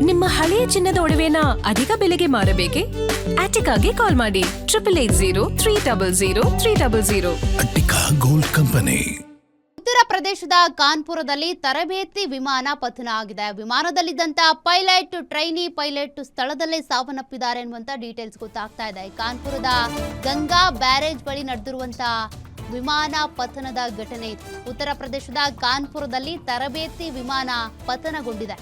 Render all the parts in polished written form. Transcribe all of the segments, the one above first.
ನಿಮ್ಮ ಹಳೆಯ ಚಿನ್ನದ ಒಡವೆನ ಅಧಿಕ ಬೆಲೆಗೆ ಮಾರಬೇಕೆ? ಆಟಿಕಾಗೆ ಕಾಲ್ ಮಾಡಿ 8880 ಅಟ್ಟಿಕಾ ಗೋಲ್ಡ್ ಕಂಪನಿ. ಉತ್ತರ ಪ್ರದೇಶದ ಕಾನ್ಪುರದಲ್ಲಿ ತರಬೇತಿ ವಿಮಾನ ಪತನ ಆಗಿದೆ. ವಿಮಾನದಲ್ಲಿದ್ದಂತ ಪೈಲಟ್, ಟ್ರೈನಿ ಪೈಲಟ್ ಸ್ಥಳದಲ್ಲೇ ಸಾವನ್ನಪ್ಪಿದ್ದಾರೆ ಎನ್ನುವಂತ ಡೀಟೇಲ್ಸ್ ಗೊತ್ತಾಗ್ತಾ ಇದೆ. ಕಾನ್ಪುರದ ಗಂಗಾ ಬ್ಯಾರೇಜ್ ಬಳಿ ನಡೆದಿರುವಂತ ವಿಮಾನ ಪತನದ ಘಟನೆ ಇದು. ಉತ್ತರ ಪ್ರದೇಶದ ಕಾನ್ಪುರದಲ್ಲಿ ತರಬೇತಿ ವಿಮಾನ ಪತನಗೊಂಡಿದೆ.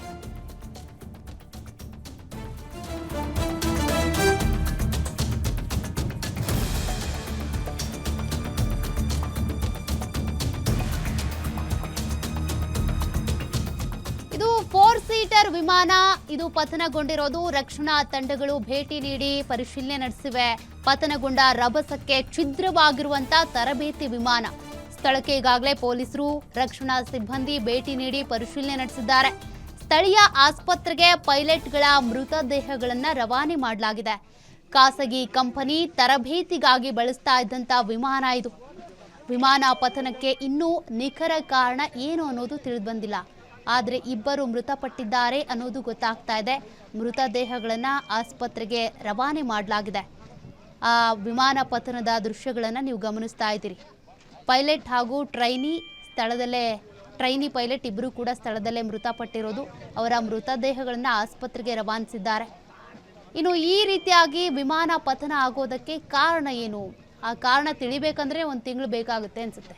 ಇದು 4 ಸೀಟರ್ ವಿಮಾನ. ಇದು ಪತನಗೊಂಡಿರೋದು. ರಕ್ಷಣಾ ತಂಡಗಳು ಭೇಟಿ ನೀಡಿ ಪರಿಶೀಲನೆ ನಡೆಸಿವೆ. ಪತನಗೊಂಡ ರಭಸಕ್ಕೆ ಛಿದ್ರವಾಗಿರುವಂತ ತರಬೇತಿ ವಿಮಾನ ಸ್ಥಳಕ್ಕೆ ಈಗಾಗಲೇ ಪೊಲೀಸರು, ರಕ್ಷಣಾ ಸಿಬ್ಬಂದಿ ಭೇಟಿ ನೀಡಿ ಪರಿಶೀಲನೆ ನಡೆಸಿದ್ದಾರೆ. ಸ್ಥಳೀಯ ಆಸ್ಪತ್ರೆಗೆ ಪೈಲಟ್ಗಳ ಮೃತದೇಹಗಳನ್ನು ರವಾನೆ ಮಾಡಲಾಗಿದೆ. ಖಾಸಗಿ ಕಂಪನಿ ತರಬೇತಿಗಾಗಿ ಬಳಸ್ತಾ ಇದ್ದಂತ ವಿಮಾನ ಇದು. ವಿಮಾನ ಪತನಕ್ಕೆ ಇನ್ನೂ ನಿಖರ ಕಾರಣ ಏನು ಅನ್ನೋದು ತಿಳಿದುಬಂದಿಲ್ಲ. ಆದರೆ ಇಬ್ಬರು ಮೃತಪಟ್ಟಿದ್ದಾರೆ ಅನ್ನೋದು ಗೊತ್ತಾಗ್ತಾ ಇದೆ. ಮೃತದೇಹಗಳನ್ನು ಆಸ್ಪತ್ರೆಗೆ ರವಾನೆ ಮಾಡಲಾಗಿದೆ. ಆ ವಿಮಾನ ಪತನದ ದೃಶ್ಯಗಳನ್ನು ನೀವು ಗಮನಿಸ್ತಾ ಇದ್ದೀರಿ. ಪೈಲಟ್ ಹಾಗೂ ಟ್ರೈನಿ ಪೈಲಟ್ ಇಬ್ಬರು ಕೂಡ ಸ್ಥಳದಲ್ಲೇ ಮೃತಪಟ್ಟಿರೋದು. ಅವರ ಮೃತದೇಹಗಳನ್ನು ಆಸ್ಪತ್ರೆಗೆ ರವಾನಿಸಿದ್ದಾರೆ. ಇನ್ನು ಈ ರೀತಿಯಾಗಿ ವಿಮಾನ ಪತನ ಆಗೋದಕ್ಕೆ ಕಾರಣ ಏನು? ಆ ಕಾರಣ ತಿಳಿಬೇಕಂದ್ರೆ 1 ತಿಂಗಳು ಬೇಕಾಗುತ್ತೆ ಅನ್ಸುತ್ತೆ.